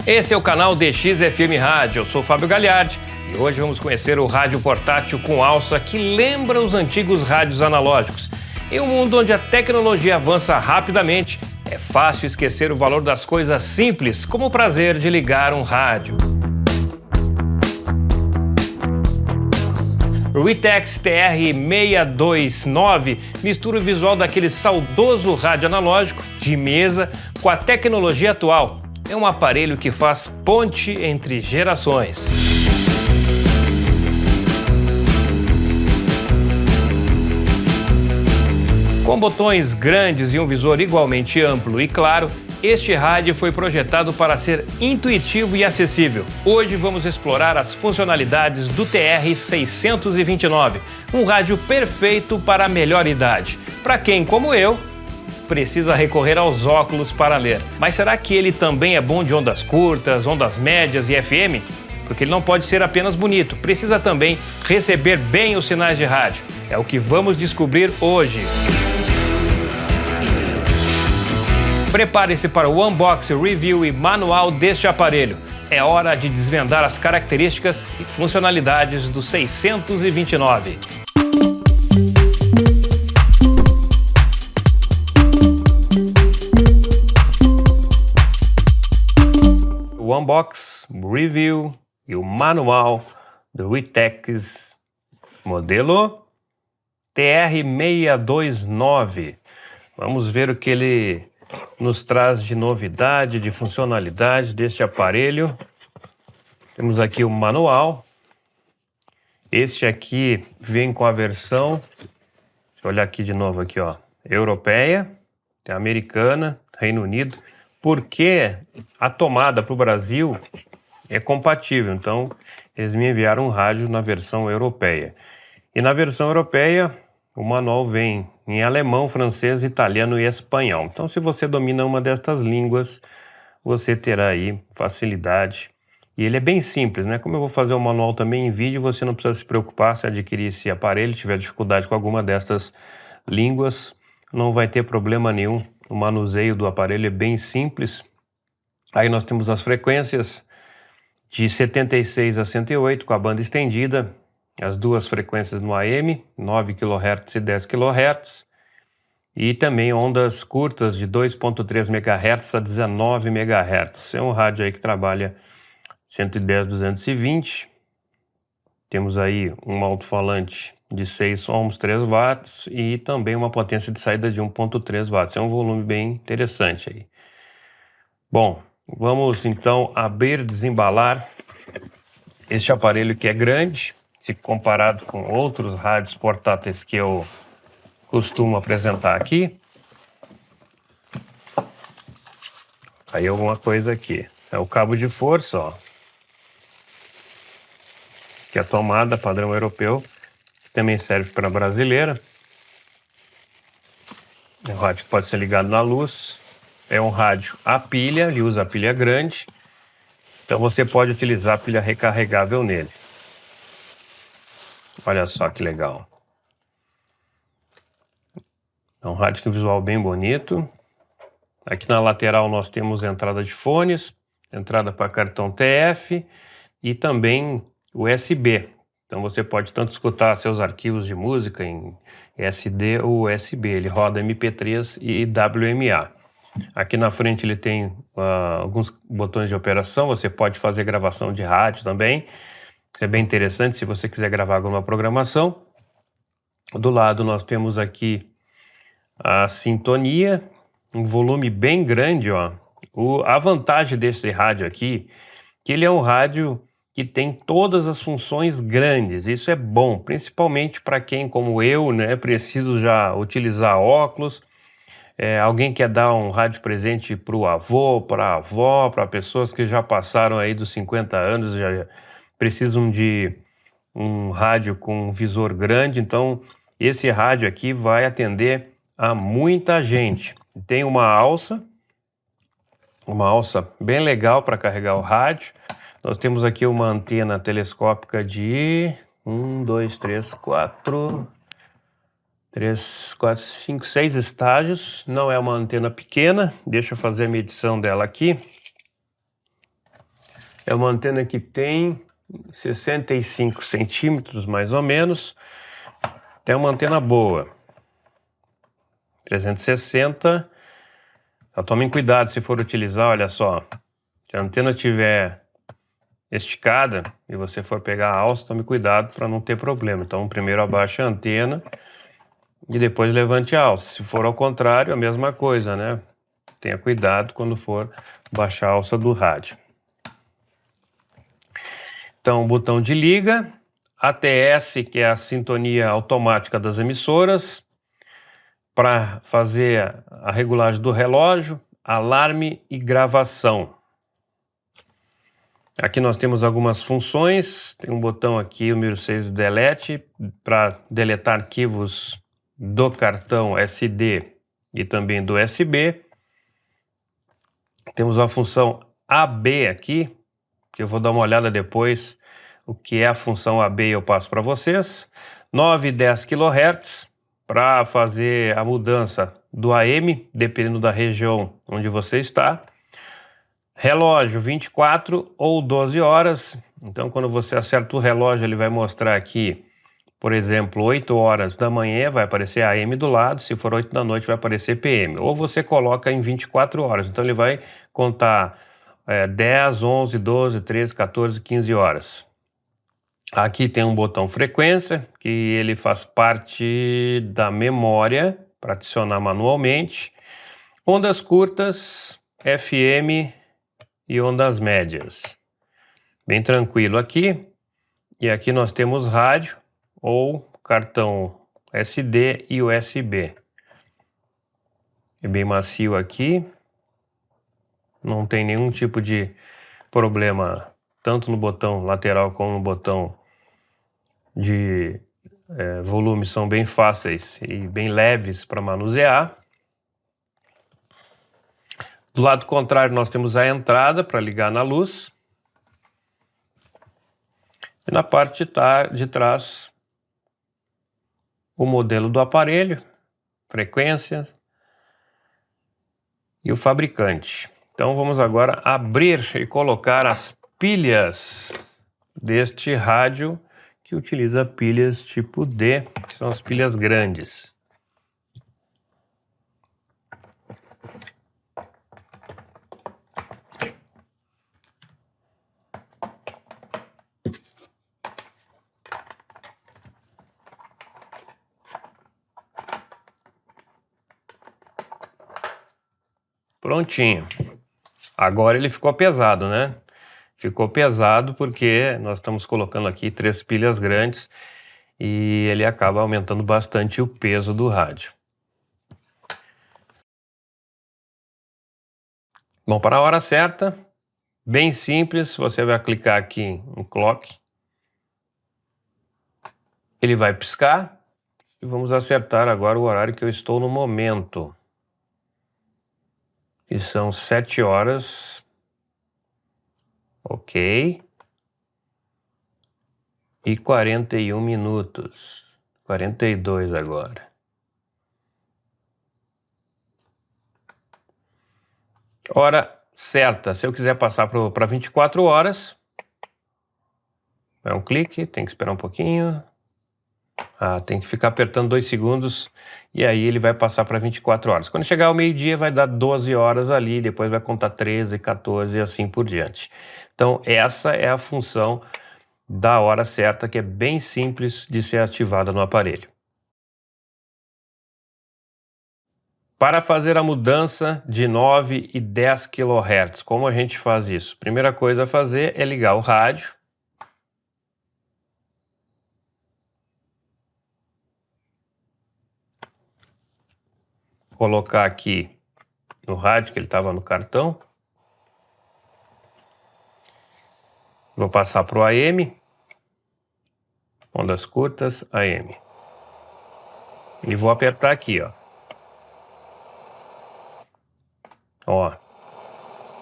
Esse é o canal DXFM Rádio, eu sou o Fábio Gagliardi e hoje vamos conhecer o rádio portátil com alça que lembra os antigos rádios analógicos. Em um mundo onde a tecnologia avança rapidamente, é fácil esquecer o valor das coisas simples, como o prazer de ligar um rádio. O Retex TR-629 mistura o visual daquele saudoso rádio analógico de mesa com a tecnologia atual. É um aparelho que faz ponte entre gerações. Com botões grandes e um visor igualmente amplo e claro, este rádio foi projetado para ser intuitivo e acessível. Hoje vamos explorar as funcionalidades do TR-629, um rádio perfeito para a melhor idade. Para quem, como eu, precisa recorrer aos óculos para ler. Mas será que ele também é bom de ondas curtas, ondas médias e FM? Porque ele não pode ser apenas bonito, precisa também receber bem os sinais de rádio. É o que vamos descobrir hoje. Prepare-se para o unboxing, review e manual deste aparelho. É hora de desvendar as características e funcionalidades do 629. O unboxing, review e o manual do Retex modelo TR-629. Vamos ver o que ele nos traz de novidade, de funcionalidade deste aparelho. Temos aqui o manual. Este aqui vem com a versão, deixa eu olhar aqui de novo aqui, ó, europeia, americana, Reino Unido, porque a tomada para o Brasil é compatível, então eles me enviaram um rádio na versão europeia. E na versão europeia o manual vem em alemão, francês, italiano e espanhol. Então, se você domina uma destas línguas, você terá aí facilidade. E ele é bem simples, né? Como eu vou fazer o manual também em vídeo, você não precisa se preocupar se adquirir esse aparelho, tiver dificuldade com alguma destas línguas, não vai ter problema nenhum. O manuseio do aparelho é bem simples. Aí nós temos as frequências de 76 a 108 com a banda estendida, as duas frequências no AM, 9 kHz e 10 kHz, e também ondas curtas de 2.3 MHz a 19 MHz. É um rádio aí que trabalha 110, 220. Temos aí um alto-falante de 6 ohms, 3 watts e também uma potência de saída de 1.3 watts. É um volume bem interessante aí. Bom, vamos então abrir e desembalar este aparelho que é grande, se comparado com outros rádios portáteis que eu costumo apresentar aqui. Aí alguma coisa aqui. É o cabo de força, ó. Que é a tomada padrão europeu, que também serve para brasileira. É um rádio que pode ser ligado na luz. É um rádio a pilha, ele usa a pilha grande. Então você pode utilizar a pilha recarregável nele. Olha só que legal. É um rádio com visual bem bonito. Aqui na lateral nós temos entrada de fones, entrada para cartão TF e também USB. Então você pode tanto escutar seus arquivos de música em SD ou USB. Ele roda MP3 e WMA. Aqui na frente ele tem alguns botões de operação. Você pode fazer gravação de rádio também. É bem interessante se você quiser gravar alguma programação. Do lado nós temos aqui a sintonia, um volume bem grande, ó. A vantagem desse rádio aqui, que ele é um rádio que tem todas as funções grandes. Isso é bom, principalmente para quem, como eu, né, preciso já utilizar óculos. Alguém quer dar um rádio presente para o avô, para a avó, para pessoas que já passaram aí dos 50 anos, já precisam de um rádio com um visor grande, então esse rádio aqui vai atender a muita gente. Tem uma alça bem legal para carregar o rádio. Nós temos aqui uma antena telescópica de 6 estágios. Não é uma antena pequena, deixa eu fazer a medição dela aqui. É uma antena que tem 65 centímetros, mais ou menos. É uma antena boa. 360. Então, tomem cuidado se for utilizar, olha só. Se a antena estiver esticada e você for pegar a alça, tome cuidado para não ter problema. Então, primeiro abaixe a antena e depois levante a alça. Se for ao contrário, a mesma coisa, né? Tenha cuidado quando for baixar a alça do rádio. Então, o botão de liga, ATS, que é a sintonia automática das emissoras, para fazer a regulagem do relógio, alarme e gravação. Aqui nós temos algumas funções, tem um botão aqui, o número 6, Delete, para deletar arquivos do cartão SD e também do USB. Temos a função AB aqui, que eu vou dar uma olhada depois o que é a função AB, eu passo para vocês. 9 e 10 kHz para fazer a mudança do AM, dependendo da região onde você está. Relógio 24 ou 12 horas. Então, quando você acerta o relógio, ele vai mostrar aqui, por exemplo, 8 horas da manhã, vai aparecer AM do lado. Se for 8 da noite, vai aparecer PM. Ou você coloca em 24 horas. Então, ele vai contar 10, 11, 12, 13, 14, 15 horas. Aqui tem um botão frequência, que ele faz parte da memória para adicionar manualmente. Ondas curtas, FM e ondas médias. Bem tranquilo aqui. E aqui nós temos rádio ou cartão SD e USB. É bem macio aqui. Não tem nenhum tipo de problema, tanto no botão lateral como no botão de volume, são bem fáceis e bem leves para manusear. Do lado contrário, nós temos a entrada para ligar na luz. E na parte de trás, o modelo do aparelho, frequência e o fabricante. Então vamos agora abrir e colocar as pilhas deste rádio, que utiliza pilhas tipo D, que são as pilhas grandes. Prontinho. Agora ele ficou pesado, né? Ficou pesado porque nós estamos colocando aqui 3 pilhas grandes e ele acaba aumentando bastante o peso do rádio. Bom, para a hora certa, bem simples, você vai clicar aqui em clock. Ele vai piscar e vamos acertar agora o horário que eu estou no momento. E são 7 horas. Ok. E 41 minutos. 42 agora. Hora certa. Se eu quiser passar para 24 horas, é um clique, tem que esperar um pouquinho. Tem que ficar apertando 2 segundos e aí ele vai passar para 24 horas. Quando chegar ao meio-dia vai dar 12 horas ali, depois vai contar 13, 14 e assim por diante. Então essa é a função da hora certa, que é bem simples de ser ativada no aparelho. Para fazer a mudança de 9 e 10 kHz, como a gente faz isso? Primeira coisa a fazer é ligar o rádio. Colocar aqui no rádio, que ele estava no cartão. Vou passar para o AM. Ondas curtas, AM. E vou apertar aqui, ó. Ó.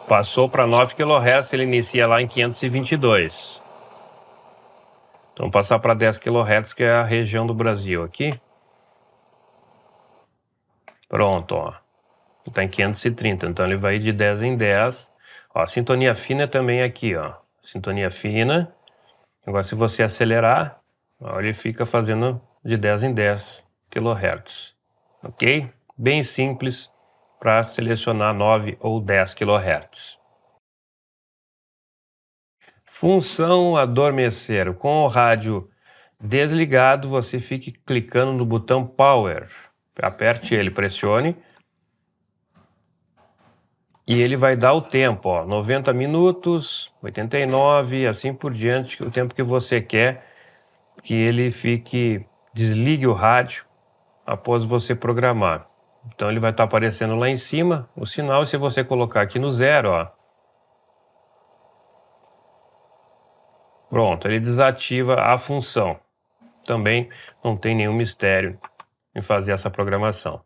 Passou para 9 kHz, ele inicia lá em 522. Então passar para 10 kHz, que é a região do Brasil aqui. Pronto, ó. Está em 530, então ele vai de 10 em 10. Ó, a sintonia fina também aqui, ó. sintonia fina. Agora, se você acelerar, ó, ele fica fazendo de 10 em 10 kHz, ok? Bem simples para selecionar 9 ou 10 kHz. Função adormecer. Com o rádio desligado, você fique clicando no botão Power. Aperte ele, pressione. E ele vai dar o tempo, ó, 90 minutos, 89, assim por diante, o tempo que você quer que ele desligue o rádio após você programar. Então ele vai estar aparecendo lá em cima o sinal, e se você colocar aqui no 0, ó, pronto, ele desativa a função. Também não tem nenhum mistério em fazer essa programação.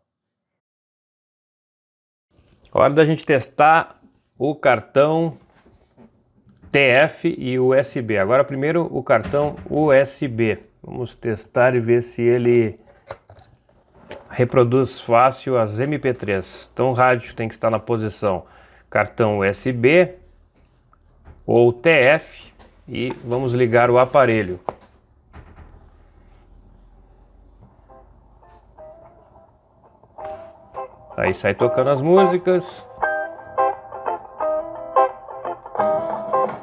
Hora da gente testar o cartão TF e USB. Agora primeiro o cartão USB. Vamos testar e ver se ele reproduz fácil as MP3. Então o rádio tem que estar na posição cartão USB ou TF e vamos ligar o aparelho. Aí sai tocando as músicas.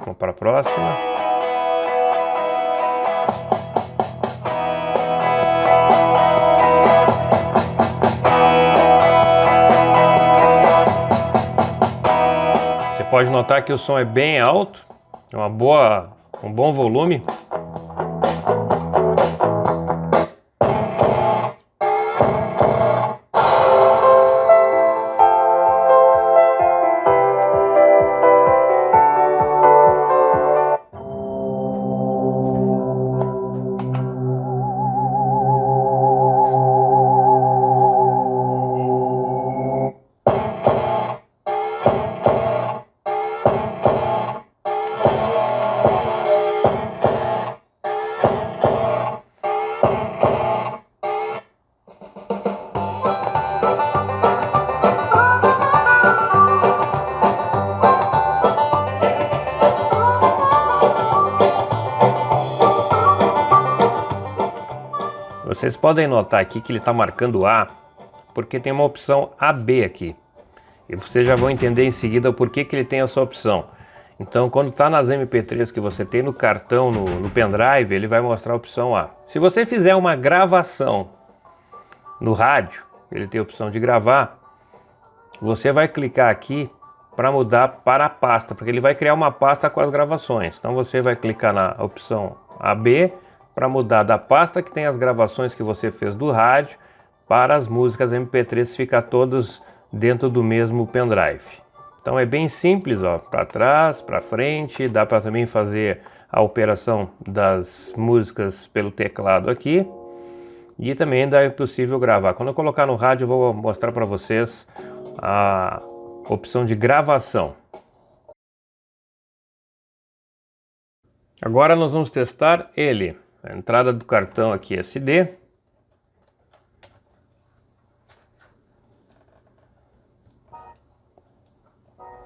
Vamos para a próxima. Você pode notar que o som é bem alto, é um bom volume. Vocês podem notar aqui que ele está marcando A, porque tem uma opção AB aqui. E vocês já vão entender em seguida o porquê que ele tem essa opção. Então, quando está nas MP3 que você tem no cartão, no pendrive, ele vai mostrar a opção A. Se você fizer uma gravação no rádio, ele tem a opção de gravar, você vai clicar aqui para mudar para a pasta, porque ele vai criar uma pasta com as gravações. Então você vai clicar na opção AB para mudar da pasta que tem as gravações que você fez do rádio para as músicas MP3 ficar todas dentro do mesmo pendrive. Então é bem simples, ó, para trás, para frente, dá para também fazer a operação das músicas pelo teclado aqui e também é possível gravar. Quando eu colocar no rádio eu vou mostrar para vocês a opção de gravação. Agora nós vamos testar ele. A entrada do cartão aqui SD.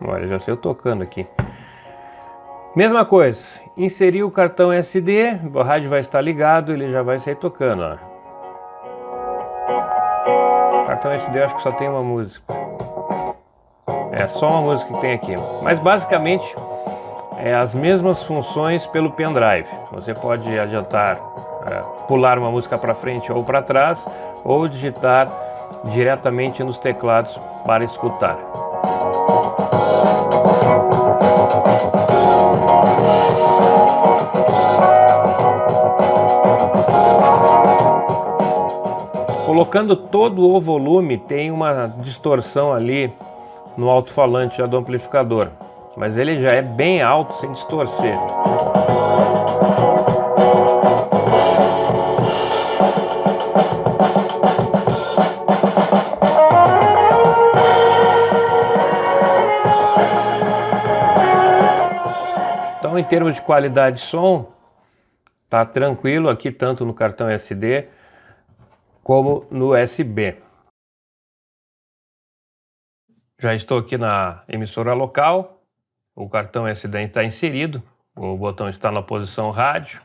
Olha, já saiu tocando aqui. Mesma coisa, inserir o cartão SD, o rádio vai estar ligado, ele já vai sair tocando, ó. O cartão SD eu acho que só tem uma música. É só uma música que tem aqui. Mas basicamente é as mesmas funções pelo pendrive. Você pode adiantar, pular uma música para frente ou para trás, ou digitar diretamente nos teclados para escutar. Colocando todo o volume, tem uma distorção ali no alto-falante do amplificador, mas ele já é bem alto sem distorcer. Então, em termos de qualidade de som, tá tranquilo aqui, tanto no cartão SD como no USB. Já estou aqui na emissora local, o cartão SD está inserido, O botão está na posição rádio.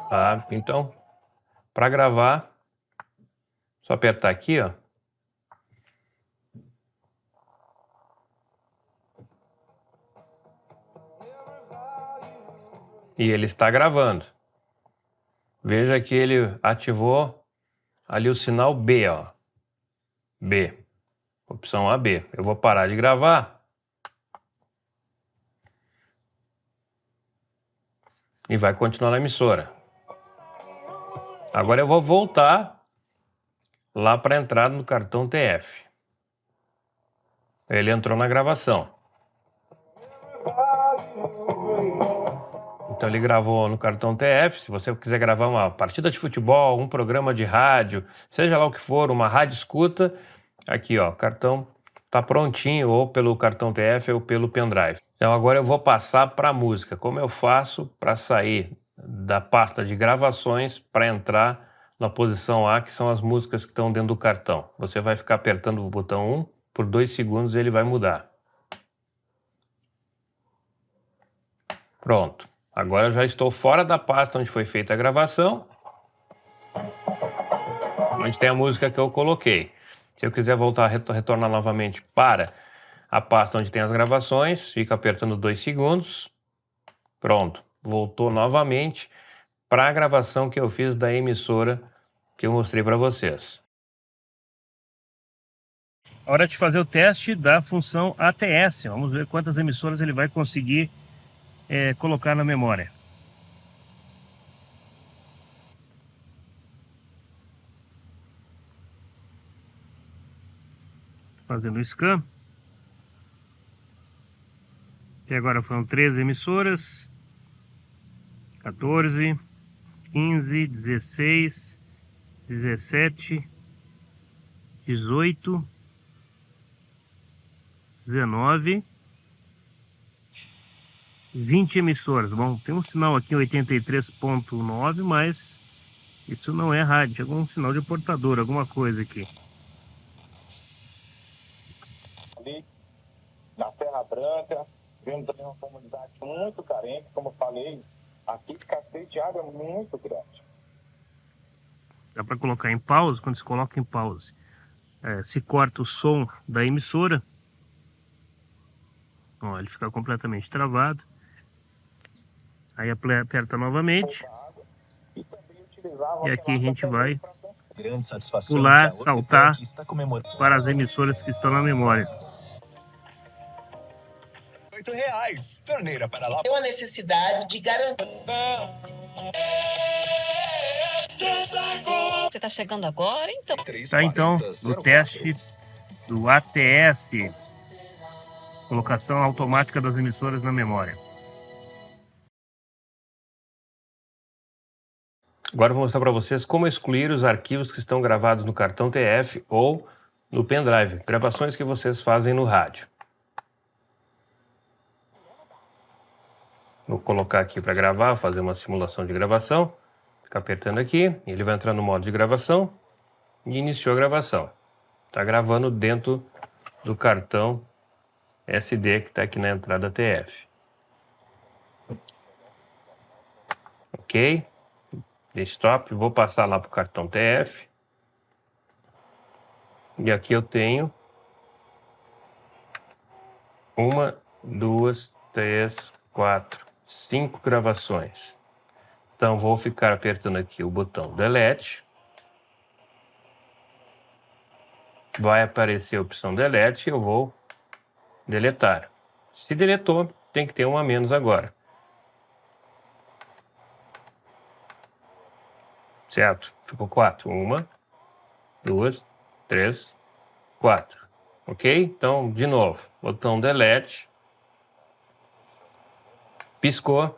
Tá? Então, para gravar, só apertar aqui, ó. E ele está gravando. Veja que ele ativou ali o sinal B, ó. B. Opção AB. Eu vou parar de gravar. E vai continuar na emissora. Agora eu vou voltar lá para a entrada no cartão TF. Ele entrou na gravação. Então ele gravou no cartão TF. Se você quiser gravar uma partida de futebol, um programa de rádio, seja lá o que for, uma rádio escuta, aqui ó, o cartão tá prontinho, ou pelo cartão TF ou pelo pendrive. Então agora eu vou passar para a música. Como eu faço para sair da pasta de gravações para entrar na posição A, que são as músicas que estão dentro do cartão. Você vai ficar apertando o botão 1, por 2 segundos ele vai mudar. Pronto. Agora eu já estou fora da pasta onde foi feita a gravação, onde tem a música que eu coloquei. Se eu quiser voltar, retornar novamente para a pasta onde tem as gravações, fica apertando 2 segundos. Pronto. Voltou novamente para a gravação que eu fiz da emissora que eu mostrei para vocês. Hora de fazer o teste da função ATS. Vamos ver quantas emissoras ele vai conseguir colocar na memória. Fazendo o scan. Até agora foram 13 emissoras. 14, 15, 16, 17, 18, 19, 20 emissoras. Bom, tem um sinal aqui 83.9, mas isso não é rádio, é algum sinal de portador, alguma coisa aqui. Ali na Terra Branca, vemos ali uma comunidade muito carente, como eu falei, aqui escassez de água é muito grande. Dá para colocar em pause. Quando se coloca em pause, se corta o som da emissora. Ó, ele fica completamente travado. Aí aperta novamente. E aqui a gente vai pular, saltar para as emissoras que estão na memória. R$8. Torneira para lá. Tem uma necessidade de garantir. Você está chegando agora, então? Tá, então, no teste do ATS, colocação automática das emissoras na memória. Agora eu vou mostrar para vocês como excluir os arquivos que estão gravados no cartão TF ou no pendrive, gravações que vocês fazem no rádio. Vou colocar aqui para gravar, fazer uma simulação de gravação. Fica apertando aqui, ele vai entrar no modo de gravação e iniciou a gravação. Está gravando dentro do cartão SD que está aqui na entrada TF. Ok? Desktop, vou passar lá para o cartão TF. E aqui eu tenho 1, 2, 3, 4, 5 gravações. Então vou ficar apertando aqui o botão Delete. Vai aparecer a opção Delete e eu vou deletar. Se deletou, tem que ter um a menos agora. Certo? Ficou 4. 1, 2, 3, 4. Ok? Então, de novo, botão Delete. Piscou,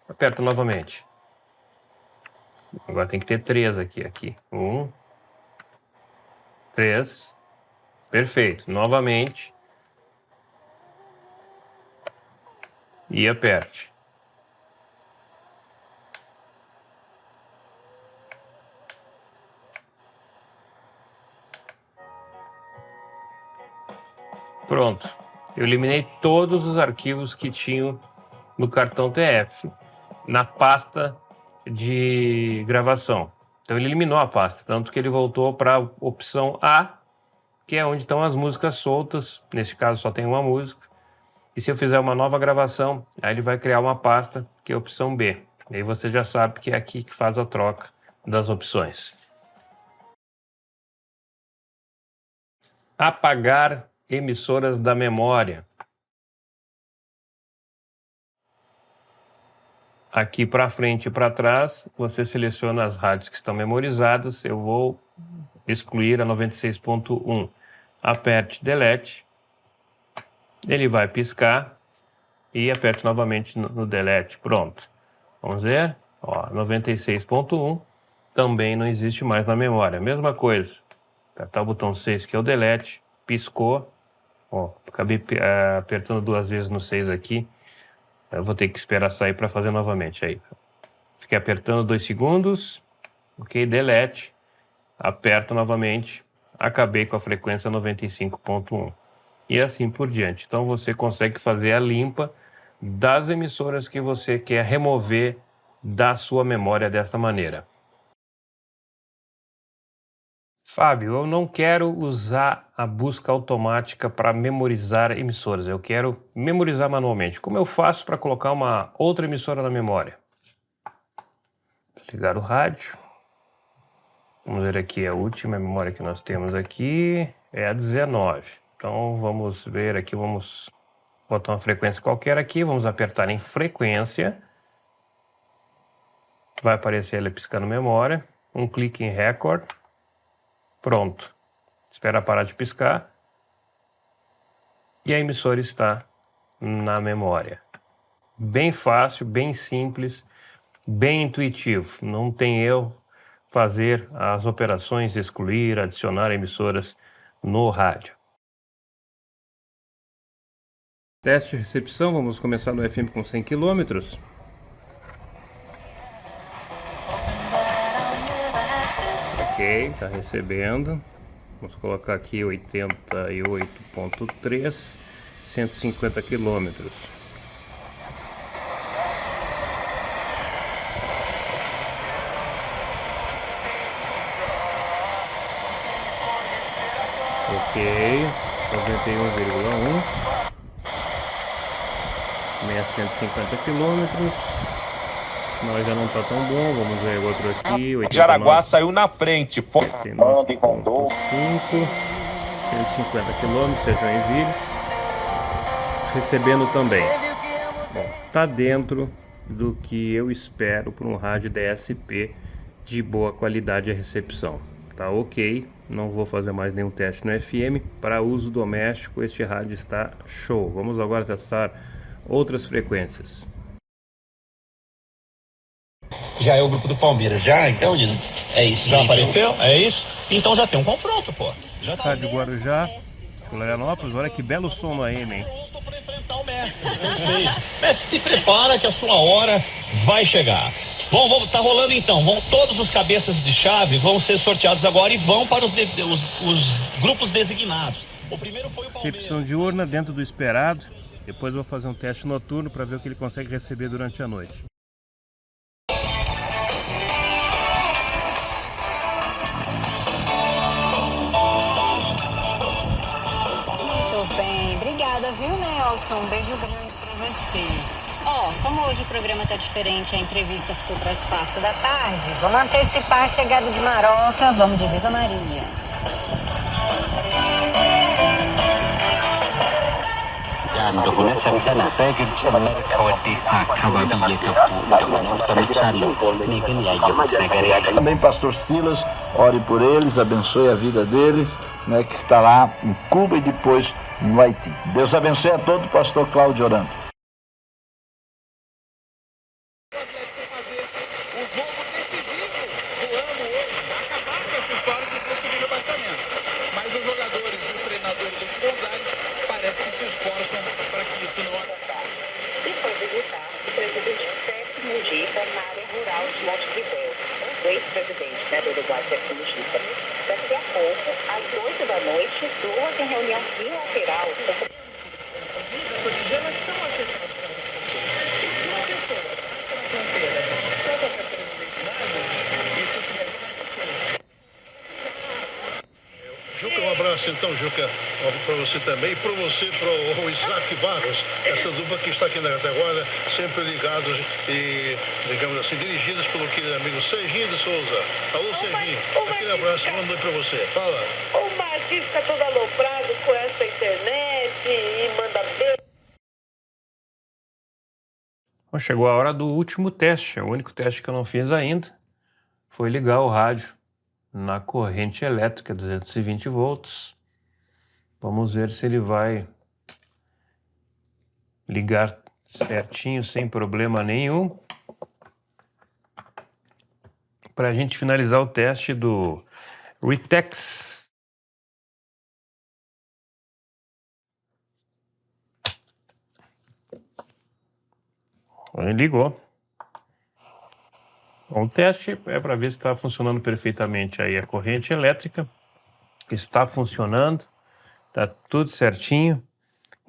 aperta novamente. Agora tem que ter 3 aqui. 1, 3. Perfeito. Novamente. E aperte. Pronto. Eu eliminei todos os arquivos que tinham no cartão TF, na pasta de gravação. Então ele eliminou a pasta, tanto que ele voltou para a opção A, que é onde estão as músicas soltas. Neste caso só tem uma música. E se eu fizer uma nova gravação, aí ele vai criar uma pasta, que é a opção B. E aí você já sabe que é aqui que faz a troca das opções. Apagar emissoras da memória. Aqui para frente e para trás, você seleciona as rádios que estão memorizadas. Eu vou excluir a 96.1. Aperte Delete. Ele vai piscar e aperte novamente no Delete. Pronto. Vamos ver. Ó, 96.1 também não existe mais na memória. Mesma coisa. Apertar o botão 6, que é o Delete. Piscou. Ó, acabei apertando 2 vezes no 6 aqui. Eu vou ter que esperar sair para fazer novamente. Aí. Fiquei apertando 2 segundos. Ok, Delete. Aperto novamente. Acabei com a frequência 95.1. E assim por diante. Então você consegue fazer a limpa das emissoras que você quer remover da sua memória desta maneira. Fábio, eu não quero usar a busca automática para memorizar emissoras. Eu quero memorizar manualmente. Como eu faço para colocar uma outra emissora na memória? Ligar o rádio. Vamos ver aqui, a última memória que nós temos aqui é a 19. Então vamos ver aqui, vamos botar uma frequência qualquer aqui, vamos apertar em frequência. Vai aparecer ele piscando memória. Um clique em Record. Pronto. Espera parar de piscar. E a emissora está na memória. Bem fácil, bem simples, bem intuitivo. Não tem erro fazer as operações, excluir, adicionar emissoras no rádio. Teste de recepção, vamos começar no FM com 100 km. Ok, está recebendo. Vamos colocar aqui 88.3, 150 km. Ok, 91,1, 150 km. Nós já não está tão bom, vamos ver o outro aqui. 89, Jaraguá saiu na frente. 89.5, 150 km, Joinville. Recebendo também. Bom, tá dentro do que eu espero para um rádio DSP de boa qualidade de recepção. Tá ok, não vou fazer mais nenhum teste no FM. Para uso doméstico, este rádio está show. Vamos agora testar outras frequências. Já é o grupo do Palmeiras, já? Então, é isso. Já apareceu? É isso? Então já tem um confronto, pô. Já tá. Rádio Guarujá, Florianópolis, olha que belo som no AM, hein? Pronto pra enfrentar o Messi. Messi, se prepara que a sua hora vai chegar. Bom, tá rolando então. Todos os cabeças de chave vão ser sorteados agora e vão para os grupos designados. O primeiro foi o Palmeiras. Recepção diurna dentro do esperado. Depois vou fazer um teste noturno para ver o que ele consegue receber durante a noite. Muito bem, obrigada, viu, Nelson? Um beijo grande pra você. Ó, como hoje o programa tá diferente, a entrevista ficou para as 4 da tarde, vamos antecipar a chegada de Maroca, vamos de Viva Maria. Também pastor Silas, ore por eles, abençoe a vida deles, né, que está lá em Cuba e depois no Haiti. Deus abençoe a todo, pastor Cláudio orando. Daqui a pouco, às 8 da noite, Lula tem reunião bilateral. abraço, então, Juca, para você também, para você, para o Isaac Barros, essa dupla que está aqui na Cataguara, sempre ligados e, digamos assim, dirigidos pelo querido amigo Serginho de Souza. Alô, Serginho, aquele abraço, boa noite para você. Fala. O Marquinhos fica todo aloprado com essa internet e manda beijo. Bom, chegou a hora do último teste, o único teste que eu não fiz ainda foi ligar o rádio na corrente elétrica, 220 volts. Vamos ver se ele vai ligar certinho, sem problema nenhum. Para a gente finalizar o teste do Ritex. Ele ligou. O teste é para ver se está funcionando perfeitamente aí a corrente elétrica. Está funcionando, está tudo certinho.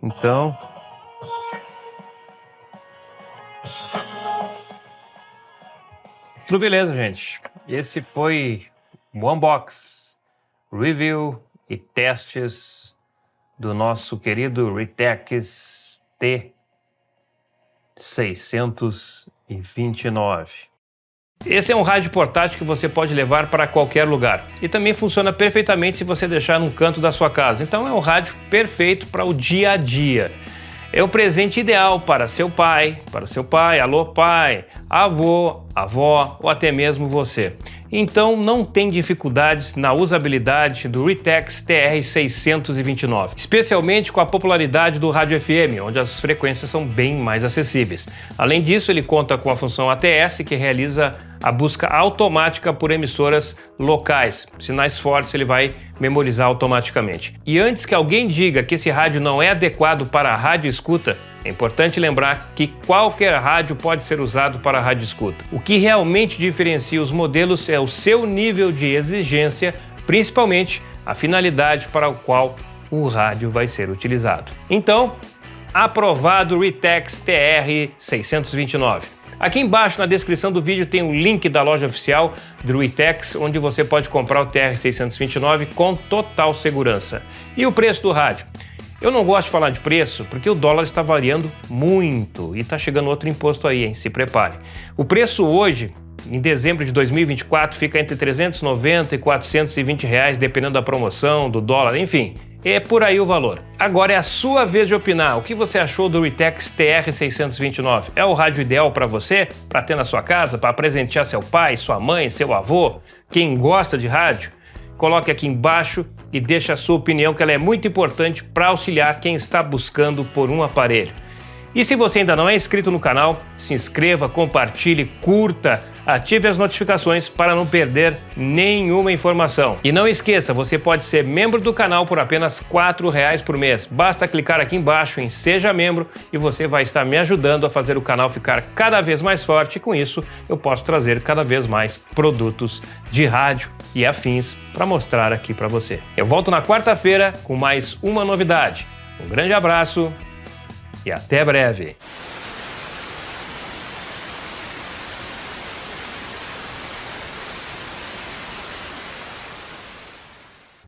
Então, tudo beleza, gente. Esse foi o unbox, review e testes do nosso querido Ritex T629. Esse é um rádio portátil que você pode levar para qualquer lugar. E também funciona perfeitamente se você deixar num canto da sua casa. Então é um rádio perfeito para o dia a dia. É o presente ideal para seu pai, alô pai, avô, avó ou até mesmo você. Então não tem dificuldades na usabilidade do Ritex TR629, especialmente com a popularidade do rádio FM, onde as frequências são bem mais acessíveis. Além disso, ele conta com a função ATS, que realiza a busca automática por emissoras locais. Sinais fortes ele vai memorizar automaticamente. E antes que alguém diga que esse rádio não é adequado para a rádio escuta, é importante lembrar que qualquer rádio pode ser usado para a rádio escuta. O que realmente diferencia os modelos é o seu nível de exigência, principalmente a finalidade para a qual o rádio vai ser utilizado. Então, aprovado o Ritex TR629. Aqui embaixo na descrição do vídeo tem o link da loja oficial do Ritex, onde você pode comprar o TR629 com total segurança. E o preço do rádio? Eu não gosto de falar de preço porque o dólar está variando muito e está chegando outro imposto aí, hein? Se prepare. O preço hoje, em dezembro de 2024, fica entre 390 e 420 reais, dependendo da promoção, do dólar, enfim. É por aí o valor. Agora é a sua vez de opinar. O que você achou do Ritex TR629? É o rádio ideal para você? Para ter na sua casa? Para presentear seu pai, sua mãe, seu avô? Quem gosta de rádio? Coloque aqui embaixo e deixe a sua opinião, que ela é muito importante para auxiliar quem está buscando por um aparelho. E se você ainda não é inscrito no canal, se inscreva, compartilhe, curta, ative as notificações para não perder nenhuma informação. E não esqueça, você pode ser membro do canal por apenas R$ 4,00 por mês. Basta clicar aqui embaixo em Seja Membro e você vai estar me ajudando a fazer o canal ficar cada vez mais forte. E com isso, eu posso trazer cada vez mais produtos de rádio e afins para mostrar aqui para você. Eu volto na quarta-feira com mais uma novidade. Um grande abraço e até breve!